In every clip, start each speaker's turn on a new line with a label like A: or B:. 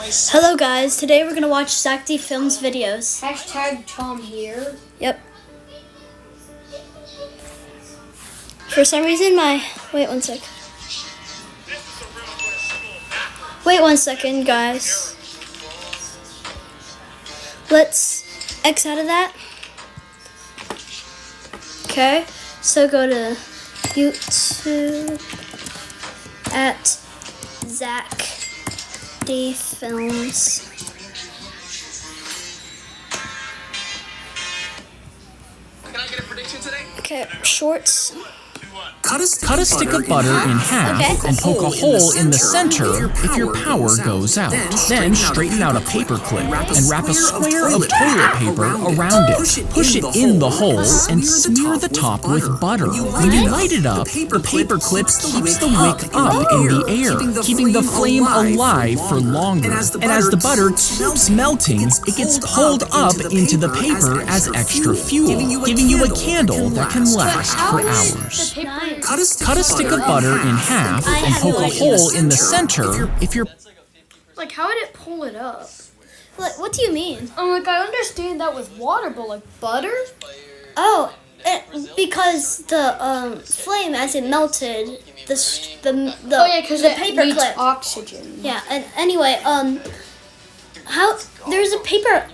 A: Hello guys, today we're gonna watch zackdfilms videos.
B: Hashtag Tom here.
A: Yep. For some reason wait one sec. Wait 1 second, guys. Let's X out of that. Okay, so go to YouTube at zackdfilms.
C: Can I get a prediction today?
A: Okay, shorts.
D: Cut a stick of butter in half and poke a hole in the center if your power goes out. Then straighten out a paper clip and wrap a square of toilet paper around it. Push it in the hole and smear the top with butter. When you light it up, the paper clip keeps the wick up in the air, keeping the flame alive for longer. And as the butter keeps melting, it gets pulled up into the paper as extra fuel, giving you a candle that can last for hours. Cut a stick of butter in half and poke a hole in the center if you're...
B: Like, how would it pull it up?
A: Like, what do you mean?
B: Like, I understand that with water, but like butter?
A: Oh, because the flame, as it melted, the paper
B: needs
A: clip.
B: Oxygen.
A: Yeah, and anyway, there's a paper.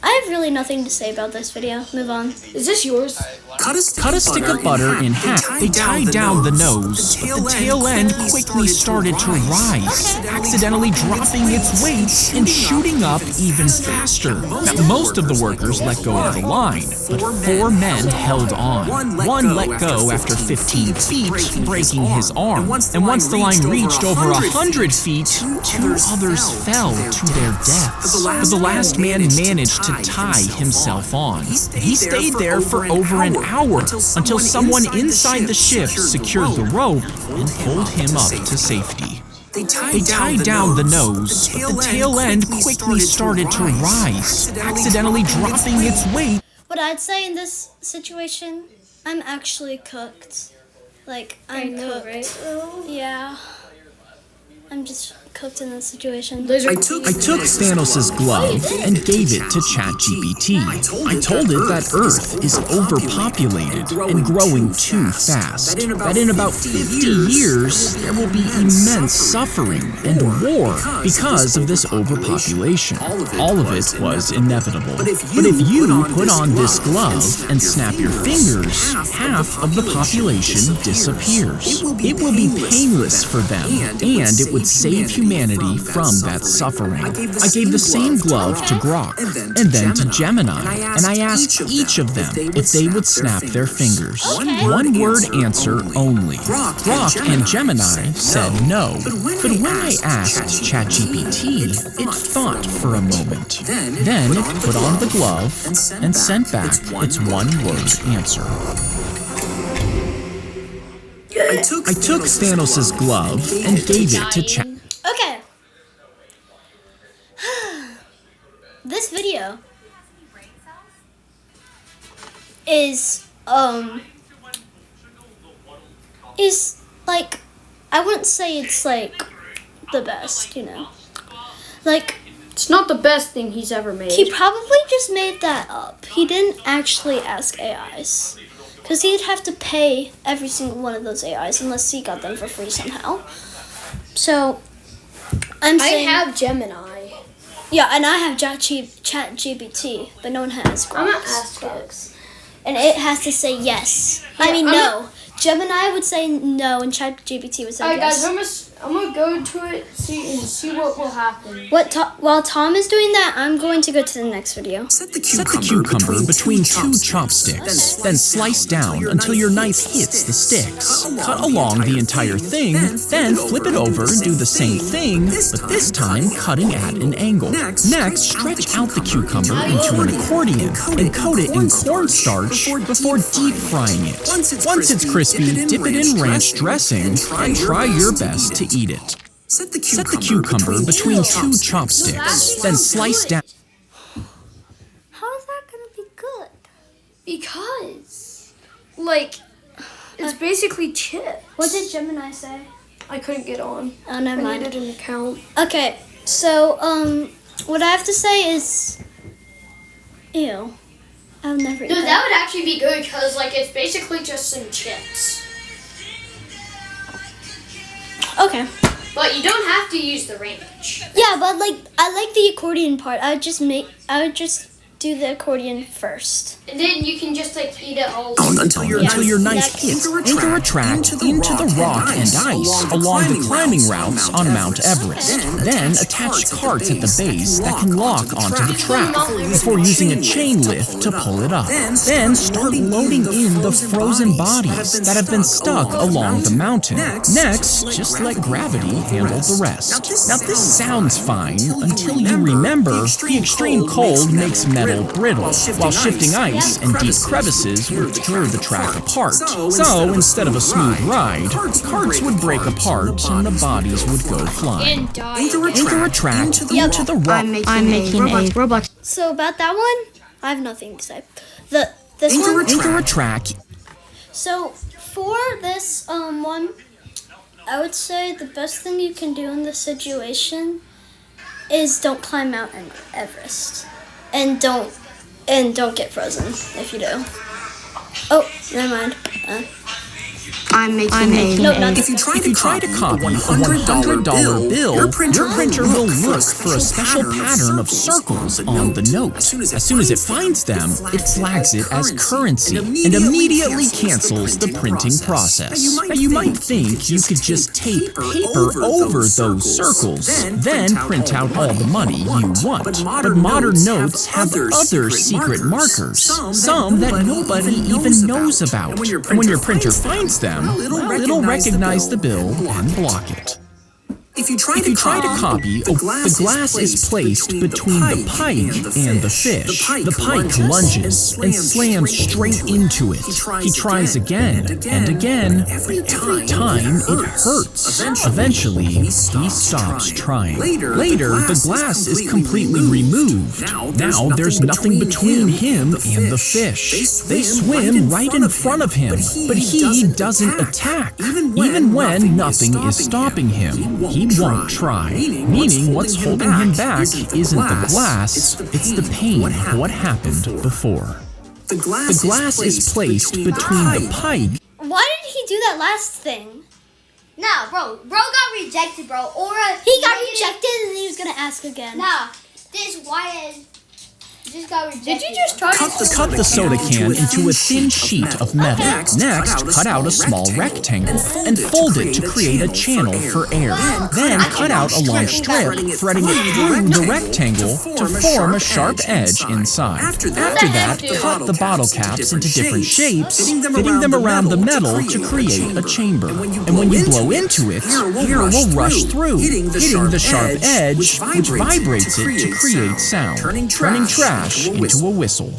A: I have really nothing to say about this video. Move on.
B: Is this yours?
D: Cut a stick of butter in half. They tied down the nose, but the tail end quickly started to rise, accidentally dropping its weight and shooting up even faster. Now, most of the workers let go of the line, but 4 men held on. One let go after 15 feet, breaking his arm. And once the line reached over 100 feet, 2 others fell to their deaths. But the last man managed to tie himself on. He stayed there for over an hour until someone inside the ship secured the rope and pulled him up to safety. They tied down the nose, but the tail end quickly started to rise, accidentally dropping its weight.
A: What I'd say in this situation, I'm actually cooked. Like, I'm cooked.
B: Right?
A: Yeah. I'm just cooked in this situation.
D: I took Thanos' glove and gave it to ChatGPT. I told it that Earth is overpopulated and growing too fast. That in about 50 years, there will be immense suffering and war because of this overpopulation. All of it was inevitable. But if you put on this glove and snap your fingers, half of the population disappears. It will be painless for them, and it would save humanity from that suffering. I gave the same glove to Grok and then to Gemini, and I asked each of them if they would snap their fingers. One word answer only. Grok and Gemini said no, but when I asked ChatGPT, it thought for a moment. Then it put on the glove and sent back its one-word answer. I took Thanos' glove and gave it to Chat.
A: Okay. This video is like, I wouldn't say it's like the best, you know. Like,
B: It's not the best thing he's ever made.
A: he probably just made that up. He didn't actually ask AIs. Because he'd have to pay every single one of those AIs unless he got them for free somehow. So, I'm saying...
B: I have Gemini.
A: Yeah, and I have ChatGPT, but no one has Grok.
B: I'm gonna ask it.
A: And it has to say yes. I mean, no. Gemini would say no, and ChatGPT would say
B: Alright,
A: yes.
B: guys, I'm gonna go to it and see what will happen.
A: While Tom is doing that, I'm going to go to the next video.
D: Set the cucumber between 2 chopsticks, then slice down until your knife hits the sticks. Cut along the entire thing, then flip it over and do the same thing, but this time cutting at an angle. Next, stretch out the cucumber into an accordion and coat it in cornstarch before deep frying it. Once it's crispy, dip it in ranch dressing and try your best to eat it. Set the cucumber between 2 chopsticks, then slice down.
A: How is that going to be good?
B: Because, like, it's basically chips.
A: What did Gemini say?
B: I couldn't get on.
A: Oh, never
B: I
A: mind.
B: needed an account.
A: Okay, So, what I have to say is, ew. I would never eat
B: No,
A: that.
B: that would actually be good because, like, it's basically just some chips.
A: Okay.
B: But you don't have to use the ranch.
A: Yeah, but like, I like the accordion part. I would just do the accordion first.
B: And then you can just, like, eat it all.
D: Until your knife hits. Anchor a track into the rock and ice along the climbing routes on Mount Everest. Then attach carts at the base that can lock onto the track before using a chain lift to pull it up. Then start loading in the frozen bodies that have been stuck along the mountain. Next, just let gravity handle the rest. Now this sounds fine until you remember the extreme cold makes metal brittle, while shifting ice and deep crevices would tear the track apart. So instead of a smooth ride, carts would break apart and the bodies would go flying.
B: And die.
D: Anchor a track into the rock.
E: I'm making a Roblox.
A: So about that one, I have nothing to say. This one.
D: Anchor a track.
A: So for this one, I would say the best thing you can do in this situation is don't climb Mount Everest, and don't get frozen if you do. Oh, never mind.
E: I'm making
A: No, not
D: If you try to copy a $100 bill, your printer will look for a special pattern of circles on the note. As soon as it finds them, it flags it as currency and immediately cancels the printing process. Now, you might think you could just tape paper over those circles, then print out all the money you want. But modern notes have other secret markers, some that nobody even knows about. And when your printer finds them, it'll recognize the bill and block it. If you try to copy, the glass is placed between the pike and the fish. The pike lunges and slams straight into it. He tries again and again. Every time it hurts. Eventually, he stops trying. Later, the glass is completely removed. Now there's nothing between him and the fish. They swim right in front of him, but he doesn't attack. Even when nothing is stopping him, he won't try. Meaning what's holding him back isn't the glass, it's the pain of what happened before. The glass is placed between the pipe.
A: Why did he do that last thing?
F: Nah, bro got rejected, bro. Or
A: He got rejected and he was gonna ask again.
F: Nah, this YN just got rejected.
B: Did you just try
D: Cut the soda can into a thin sheet of metal. Next, cut out a small rectangle and fold it to create a channel for air. Then cut out a long strip, threading it through the rectangle to form a sharp edge inside. After that, cut the bottle caps into different shapes, fitting them around the metal to create a chamber. And when you blow into it, air will rush through, hitting the sharp edge, which vibrates it to create sound, turning trash into a whistle.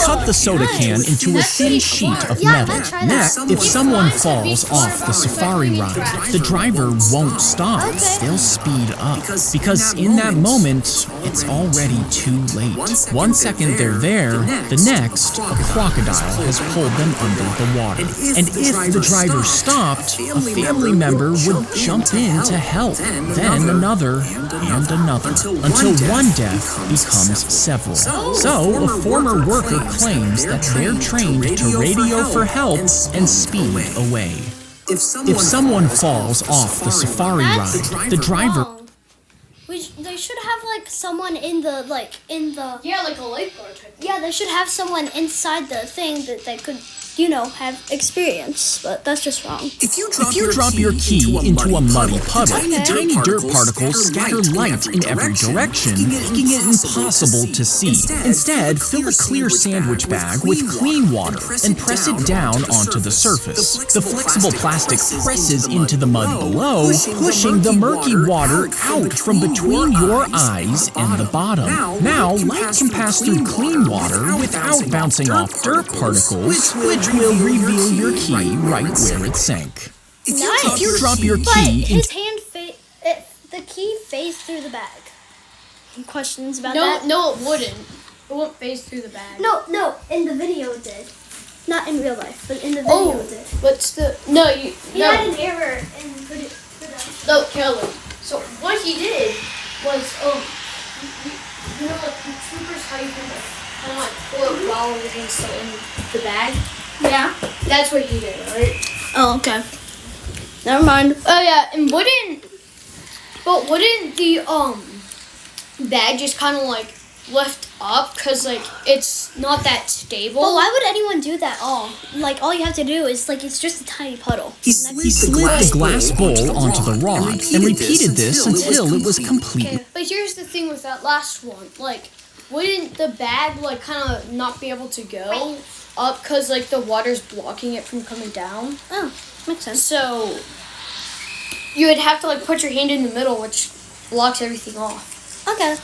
D: Cut the soda can into a thin sheet of metal. Next, if someone falls off the safari ride, the driver won't stop. They'll speed up. Because in that moment, it's already too late. 1 second they're there, the next, a crocodile has pulled them under the water. And if the driver stopped, a family member would jump in to help. Then another and another, until one death becomes several. So, a former worker claims that they're trained to radio for help and speed away. If someone falls off the safari ride, the driver...
A: Wrong. They should have like someone in the
B: Yeah, like a lifeguard type.
A: Yeah, they should have someone inside the thing that they could, have experience. But that's just wrong.
D: If you drop your key into a muddy puddle, tiny dirt particles scatter light in every direction, making it impossible to see. Instead, fill a clear sandwich bag with clean water and press it down onto the surface. The flexible plastic presses into the mud below, pushing the murky water out from between your eyes and the bottom. Now, light can pass through clean water without bouncing off dirt particles, which will reveal your key right where it sank. If you drop your
A: But
D: key
A: his hand the key phased through the bag. Questions about that?
B: No, it wouldn't. It won't phase through the bag.
A: No, in the video it did. Not in real life, but in the video it did.
B: What's the... No,
A: He had an error in production.
B: No, Kelly. So what he did was you know like the troopers how you can kind of like pull it while everything's still in the bag.
A: Yeah.
B: That's what he did, right?
A: Oh, okay. Never mind.
B: Oh yeah, and wouldn't the bag just kind of like lift up because like it's not that stable?
A: But why would anyone do that? All you have to do is like it's just a tiny puddle.
D: He slid the glass bowl onto the rod and repeated this until it was complete.
A: Okay.
B: But here's the thing with that last one, like, wouldn't the bag like kind of not be able to go up because like the water's blocking it from coming down?
A: Oh, makes sense.
B: So you would have to like put your hand in the middle, which blocks everything off.
A: Okay.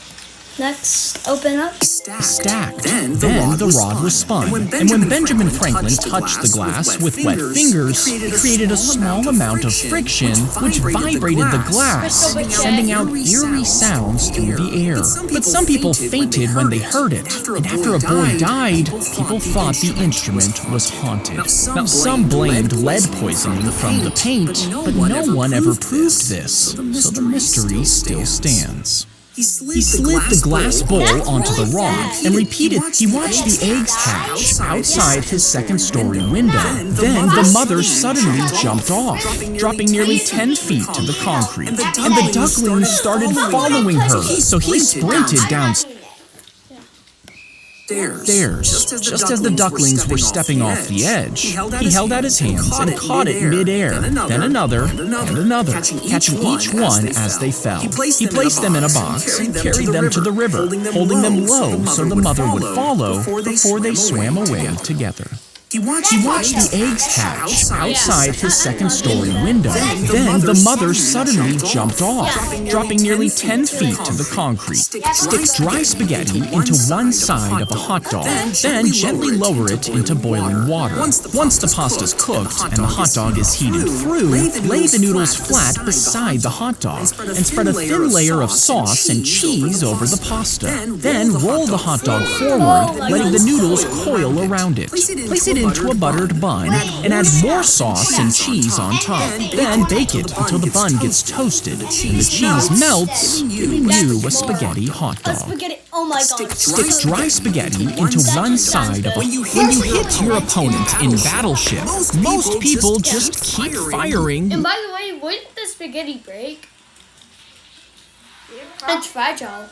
A: Next, open up.
D: Stacked. Then the rod was spun. And when Benjamin Franklin touched the glass with wet fingers, it created a small amount of friction which vibrated the glass, sending out eerie sounds through the air. But some people fainted when they heard it. And after a boy died, people thought the instrument was haunted. Now, some blamed lead poisoning from the paint, but no one ever proved this. So the mystery still stands. He slid the glass bowl onto the rod and repeated. He watched the eggs hatch outside his second-story window. Then the mother suddenly jumped off, dropping nearly 10 feet to the concrete. And the ducklings started following her, so he sprinted downstairs. Just as the ducklings were stepping off the edge, he held out his hands and caught it mid-air, then another, and another, catching each one as they fell. He placed them in a box and carried them to the river, holding them low so the mother would follow before they swam away together. He watched the eggs hatch outside his second-story window. Then the mother suddenly jumped off, dropping nearly 10 feet to the concrete. Stick dry spaghetti into one side of a hot dog, then gently lower it into boiling water. Once the pasta's cooked and the hot dog is heated through, lay the noodles flat beside the hot dog and spread a thin layer of sauce and cheese over the pasta. Then roll the hot dog forward, letting the noodles coil around it. Place it into a buttered bun and add more sauce and cheese on top. Then bake it until the bun gets toasted and the cheese melts, giving you a spaghetti hot dog.
A: Oh my god.
D: Stick dry spaghetti into one side of a... When you hit your opponent in Battleship, most people just keep firing.
B: And by the way, wouldn't the spaghetti break? It's fragile.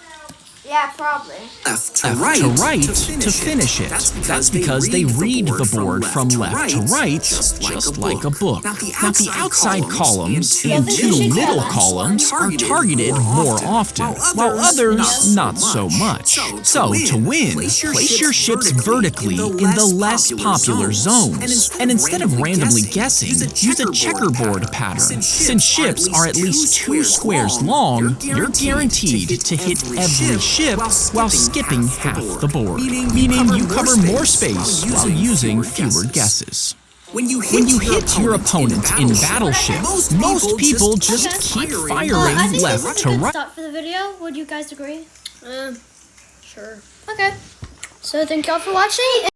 F: Yeah, probably.
D: Left to right to finish it. That's because they read the board from left to right, just like a book. Now, the outside columns and two middle columns are targeted more often, while others not so much. So, to win, place your ships vertically in the less popular zones. And instead of randomly guessing, use a checkerboard pattern. Since ships are at least 2 squares long, you're guaranteed to hit every ship while skipping half the board, meaning you cover more space while using fewer guesses. When you hit your opponent in Battleship, most people just keep firing left to right.
A: Stop for the video. Would you guys agree?
B: Sure.
A: Okay. So thank y'all for watching.